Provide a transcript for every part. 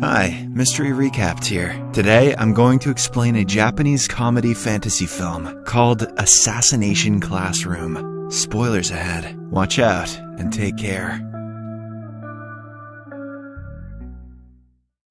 Hi, Mystery Recapped here. Today, I'm going to explain a Japanese comedy fantasy film called Assassination Classroom. Spoilers ahead. Watch out and take care.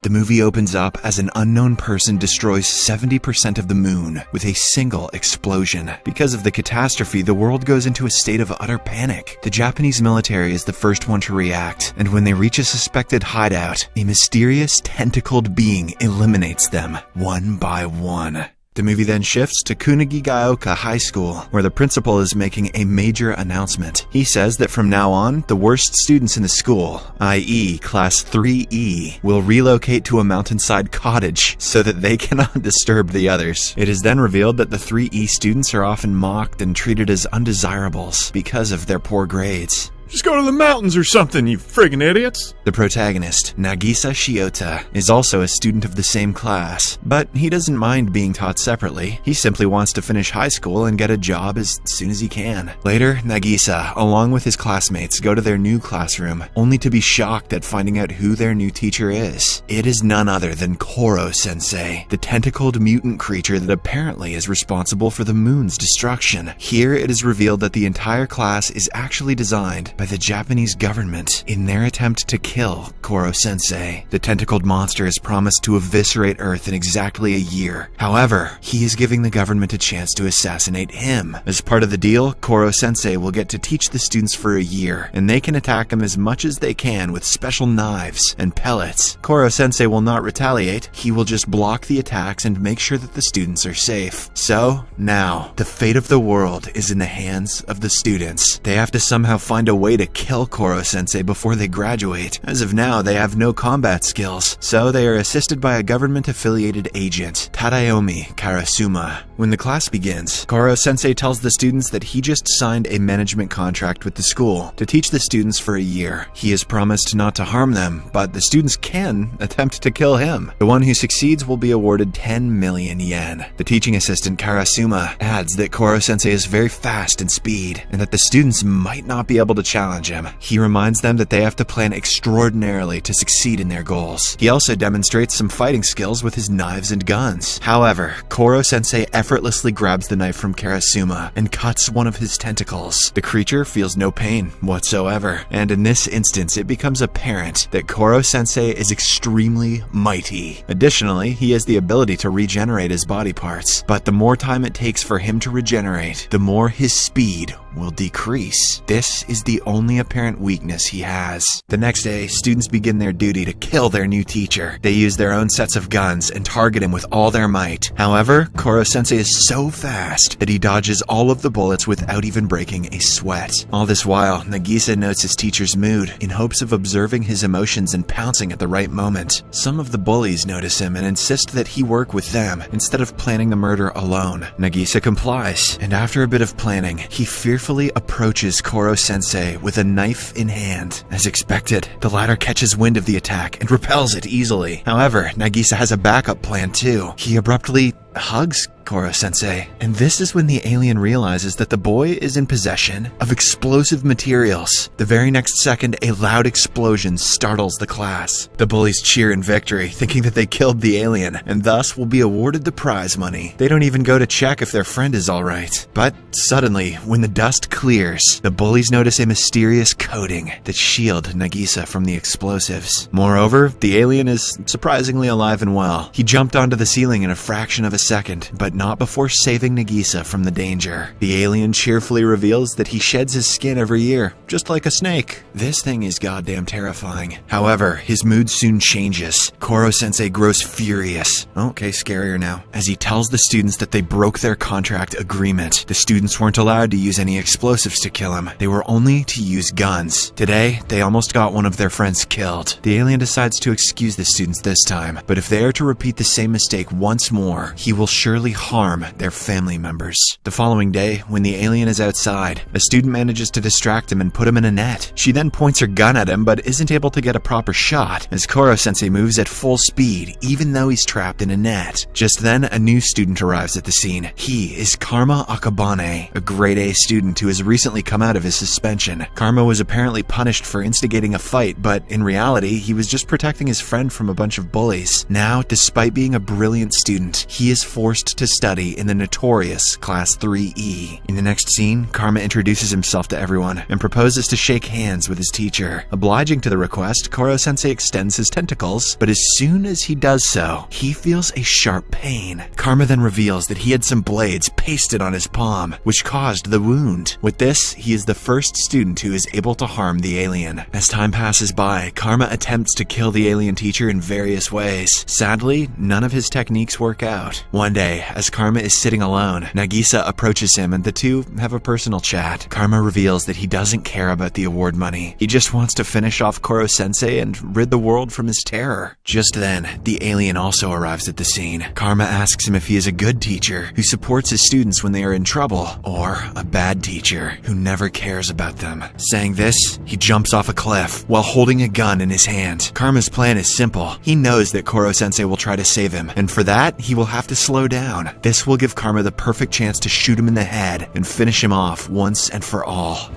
The movie opens up as an unknown person destroys 70% of the moon with a single explosion. Because of the catastrophe, the world goes into a state of utter panic. The Japanese military is the first one to react, and when they reach a suspected hideout, a mysterious tentacled being eliminates them one by one. The movie then shifts to Kunigigaoka High School, where the principal is making a major announcement. He says that from now on, the worst students in the school, i.e. Class 3E, will relocate to a mountainside cottage so that they cannot disturb the others. It is then revealed that the 3E students are often mocked and treated as undesirables because of their poor grades. Just go to the mountains or something, you friggin' idiots! The protagonist, Nagisa Shiota, is also a student of the same class, but he doesn't mind being taught separately. He simply wants to finish high school and get a job as soon as he can. Later, Nagisa, along with his classmates, go to their new classroom, only to be shocked at finding out who their new teacher is. It is none other than Koro-sensei, the tentacled mutant creature that apparently is responsible for the moon's destruction. Here, it is revealed that the entire class is actually designed by the Japanese government in their attempt to kill Koro-sensei. The tentacled monster is promised to eviscerate Earth in exactly a year. However, he is giving the government a chance to assassinate him. As part of the deal, Koro-sensei will get to teach the students for a year, and they can attack him as much as they can with special knives and pellets. Koro-sensei will not retaliate. He will just block the attacks and make sure that the students are safe. So, now, the fate of the world is in the hands of the students. They have to somehow find a way to kill Koro-sensei before they graduate. As of now, they have no combat skills, so they are assisted by a government-affiliated agent, Tadayomi Karasuma. When the class begins, Koro-sensei tells the students that he just signed a management contract with the school to teach the students for a year. He has promised not to harm them, but the students can attempt to kill him. The one who succeeds will be awarded 10 million yen. The teaching assistant Karasuma adds that Koro-sensei is very fast in speed, and that the students might not be able to challenge him. He reminds them that they have to plan extraordinarily to succeed in their goals. He also demonstrates some fighting skills with his knives and guns. However, Koro-sensei effortlessly grabs the knife from Karasuma and cuts one of his tentacles. The creature feels no pain whatsoever, and in this instance it becomes apparent that Koro-sensei is extremely mighty. Additionally, he has the ability to regenerate his body parts, but the more time it takes for him to regenerate, the more his speed will decrease. This is the only apparent weakness he has. The next day, students begin their duty to kill their new teacher. They use their own sets of guns and target him with all their might. However, Koro-sensei is so fast that he dodges all of the bullets without even breaking a sweat. All this while, Nagisa notes his teacher's mood in hopes of observing his emotions and pouncing at the right moment. Some of the bullies notice him and insist that he work with them instead of planning the murder alone. Nagisa complies, and after a bit of planning, he fearfully approaches Koro-sensei with a knife in hand. As expected, the latter catches wind of the attack and repels it easily. However, Nagisa has a backup plan too. He abruptly hugs Koro-sensei, and this is when the alien realizes that the boy is in possession of explosive materials. The very next second, a loud explosion startles the class. The bullies cheer in victory, thinking that they killed the alien, and thus will be awarded the prize money. They don't even go to check if their friend is alright. But suddenly, when the dust clears, the bullies notice a mysterious coating that shield Nagisa from the explosives. Moreover, the alien is surprisingly alive and well. He jumped onto the ceiling in a fraction of a second, but not before saving Nagisa from the danger. The alien cheerfully reveals that he sheds his skin every year, just like a snake. This thing is goddamn terrifying. However, his mood soon changes. Koro-sensei grows furious. Okay, scarier now. As he tells the students that they broke their contract agreement. The students weren't allowed to use any explosives to kill him. They were only to use guns. Today, they almost got one of their friends killed. The alien decides to excuse the students this time, but if they are to repeat the same mistake once more, he he will surely harm their family members. The following day, when the alien is outside, a student manages to distract him and put him in a net. She then points her gun at him but isn't able to get a proper shot as Koro-sensei moves at full speed even though he's trapped in a net. Just then, a new student arrives at the scene. He is Karma Akabane, a grade A student who has recently come out of his suspension. Karma was apparently punished for instigating a fight, but in reality, he was just protecting his friend from a bunch of bullies. Now, despite being a brilliant student, he is forced to study in the notorious Class 3E. In the next scene, Karma introduces himself to everyone and proposes to shake hands with his teacher. Obliging to the request, Koro-sensei extends his tentacles, but as soon as he does so, he feels a sharp pain. Karma then reveals that he had some blades pasted on his palm, which caused the wound. With this, he is the first student who is able to harm the alien. As time passes by, Karma attempts to kill the alien teacher in various ways. Sadly, none of his techniques work out. One day, as Karma is sitting alone, Nagisa approaches him and the two have a personal chat. Karma reveals that he doesn't care about the award money. He just wants to finish off Koro-sensei and rid the world from his terror. Just then, the alien also arrives at the scene. Karma asks him if he is a good teacher who supports his students when they are in trouble, or a bad teacher who never cares about them. Saying this, he jumps off a cliff while holding a gun in his hand. Karma's plan is simple. He knows that Koro-sensei will try to save him, and for that, he will have to slow down. This will give Karma the perfect chance to shoot him in the head and finish him off once and for all.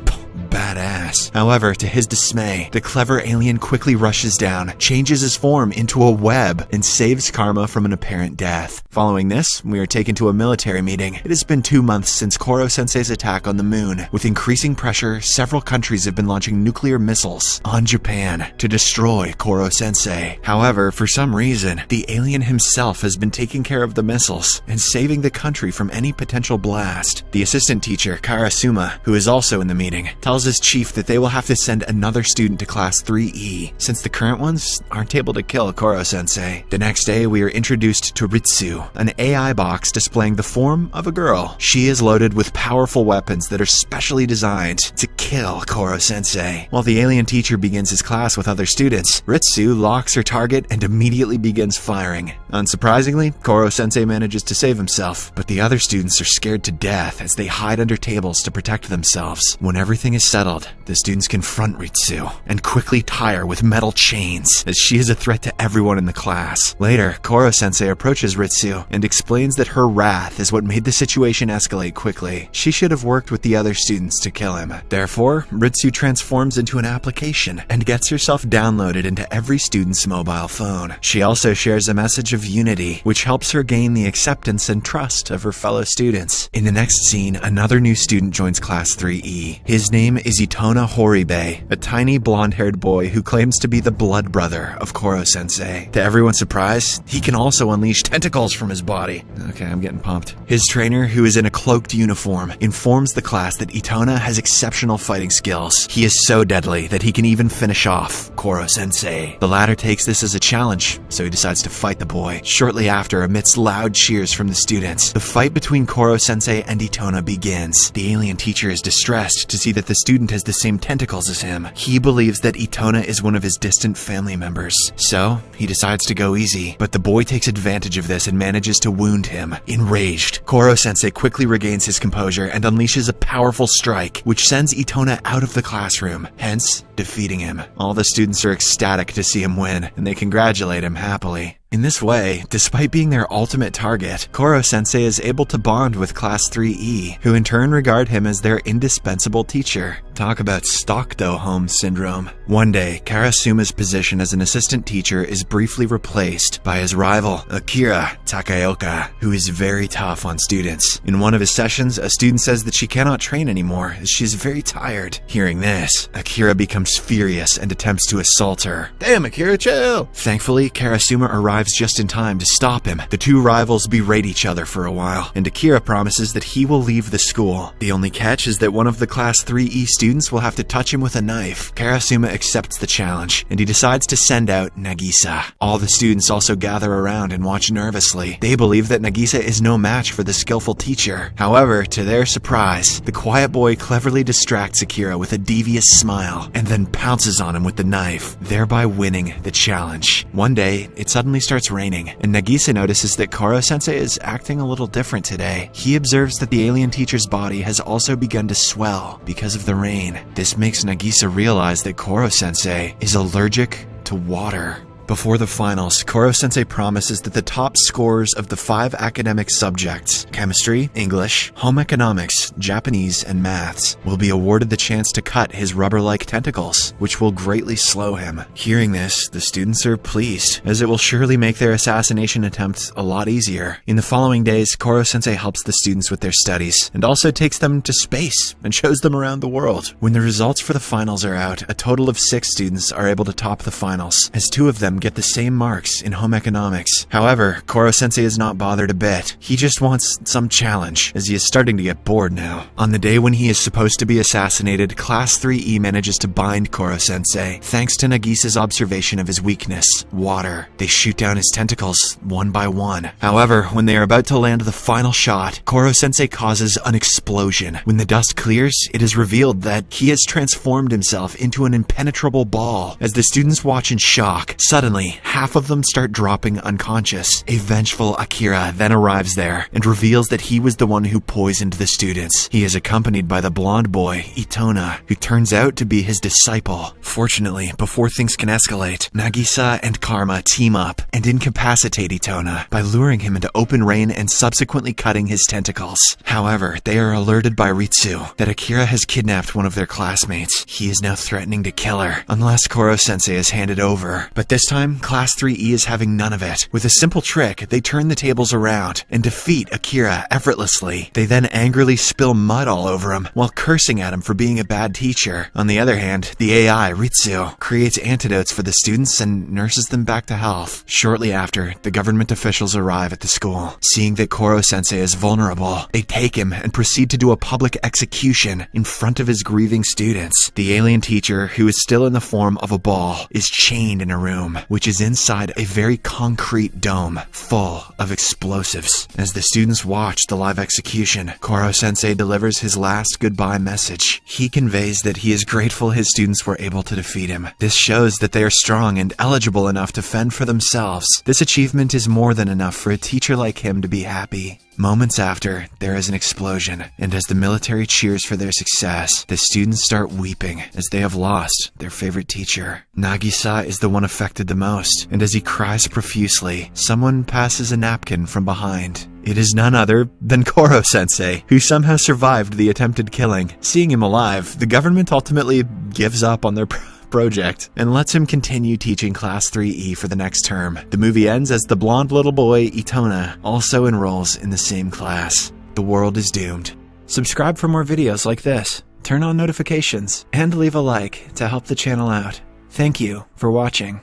Badass. However, to his dismay, the clever alien quickly rushes down, changes his form into a web, and saves Karma from an apparent death. Following this, we are taken to a military meeting. It has been 2 months since Koro-sensei's attack on the moon. With increasing pressure, several countries have been launching nuclear missiles on Japan to destroy Koro-sensei. However, for some reason, the alien himself has been taking care of the missiles and saving the country from any potential blast. The assistant teacher, Karasuma, who is also in the meeting, tells his chief that they will have to send another student to Class 3E, since the current ones aren't able to kill Koro-sensei. The next day, we are introduced to Ritsu, an AI box displaying the form of a girl. She is loaded with powerful weapons that are specially designed to kill Koro-sensei. While the alien teacher begins his class with other students, Ritsu locks her target and immediately begins firing. Unsurprisingly, Koro-sensei manages to save himself, but the other students are scared to death as they hide under tables to protect themselves. When everything is settled, the students confront Ritsu and quickly tie her with metal chains, as she is a threat to everyone in the class. Later, Koro-sensei approaches Ritsu and explains that her wrath is what made the situation escalate quickly. She should have worked with the other students to kill him. Therefore, Ritsu transforms into an application and gets herself downloaded into every student's mobile phone. She also shares a message of unity, which helps her gain the acceptance and trust of her fellow students. In the next scene, another new student joins Class 3E. His name is Itona Horibe, a tiny blonde-haired boy who claims to be the blood brother of Koro-sensei. To everyone's surprise, he can also unleash tentacles from his body. Okay, I'm getting pumped. His trainer, who is in a cloaked uniform, informs the class that Itona has exceptional fighting skills. He is so deadly that he can even finish off Koro-sensei. The latter takes this as a challenge, so he decides to fight the boy. Shortly after, amidst loud cheers from the students, the fight between Koro-sensei and Itona begins. The alien teacher is distressed to see that the student has the same tentacles as him. He believes that Itona is one of his distant family members, so he decides to go easy, but the boy takes advantage of this and manages to wound him. Enraged, Koro-sensei quickly regains his composure and unleashes a powerful strike, which sends Itona out of the classroom, hence defeating him. All the students are ecstatic to see him win, and they congratulate him happily. In this way, despite being their ultimate target, Koro-sensei is able to bond with Class 3E, who in turn regard him as their indispensable teacher. Talk about Stockholm Syndrome. One day, Karasuma's position as an assistant teacher is briefly replaced by his rival, Akira Takaoka, who is very tough on students. In one of his sessions, a student says that she cannot train anymore as she is very tired. Hearing this, Akira becomes furious and attempts to assault her. Damn, Akira, chill! Thankfully, Karasuma arrives just in time to stop him. The two rivals berate each other for a while, and Akira promises that he will leave the school. The only catch is that one of the Class 3E students will have to touch him with a knife. Karasuma accepts the challenge, and he decides to send out Nagisa. All the students also gather around and watch nervously. They believe that Nagisa is no match for the skillful teacher. However, to their surprise, the quiet boy cleverly distracts Akira with a devious smile, and then pounces on him with the knife, thereby winning the challenge. One day, it suddenly starts raining, and Nagisa notices that Koro-sensei is acting a little different today. He observes that the alien teacher's body has also begun to swell because of the rain. This makes Nagisa realize that Koro-sensei is allergic to water. Before the finals, Koro-sensei promises that the top scorers of the 5 academic subjects, chemistry, English, home economics, Japanese, and maths, will be awarded the chance to cut his rubber-like tentacles, which will greatly slow him. Hearing this, the students are pleased, as it will surely make their assassination attempt a lot easier. In the following days, Koro-sensei helps the students with their studies, and also takes them to space and shows them around the world. When the results for the finals are out, a total of 6 students are able to top the finals, as 2 of them get the same marks in home economics. However, Koro-sensei is not bothered a bit. He just wants some challenge, as he is starting to get bored now. On the day when he is supposed to be assassinated, Class 3E manages to bind Koro-sensei, thanks to Nagisa's observation of his weakness, water. They shoot down his tentacles, one by one. However, when they are about to land the final shot, Koro-sensei causes an explosion. When the dust clears, it is revealed that he has transformed himself into an impenetrable ball. As the students watch in shock, suddenly, half of them start dropping unconscious. A vengeful Akira then arrives there and reveals that he was the one who poisoned the students. He is accompanied by the blonde boy, Itona, who turns out to be his disciple. Fortunately, before things can escalate, Nagisa and Karma team up and incapacitate Itona by luring him into open rain and subsequently cutting his tentacles. However, they are alerted by Ritsu that Akira has kidnapped one of their classmates. He is now threatening to kill her unless Koro-sensei is handed over. But this time, Class 3E is having none of it. With a simple trick, they turn the tables around and defeat Akira effortlessly. They then angrily spill mud all over him while cursing at him for being a bad teacher. On the other hand, the AI, Ritsu, creates antidotes for the students and nurses them back to health. Shortly after, the government officials arrive at the school. Seeing that Koro-sensei is vulnerable, they take him and proceed to do a public execution in front of his grieving students. The alien teacher, who is still in the form of a ball, is chained in a room, which is inside a very concrete dome full of explosives. As the students watch the live execution, Koro-sensei delivers his last goodbye message. He conveys that he is grateful his students were able to defeat him. This shows that they are strong and eligible enough to fend for themselves. This achievement is more than enough for a teacher like him to be happy. Moments after, there is an explosion, and as the military cheers for their success, the students start weeping as they have lost their favorite teacher. Nagisa is the one affected the most, and as he cries profusely, someone passes a napkin from behind. It is none other than Koro-sensei, who somehow survived the attempted killing. Seeing him alive, the government ultimately gives up on their project and lets him continue teaching Class 3E for the next term. The movie ends as the blonde little boy, Itona, also enrolls in the same class. The world is doomed. Subscribe for more videos like this, turn on notifications, and leave a like to help the channel out. Thank you for watching.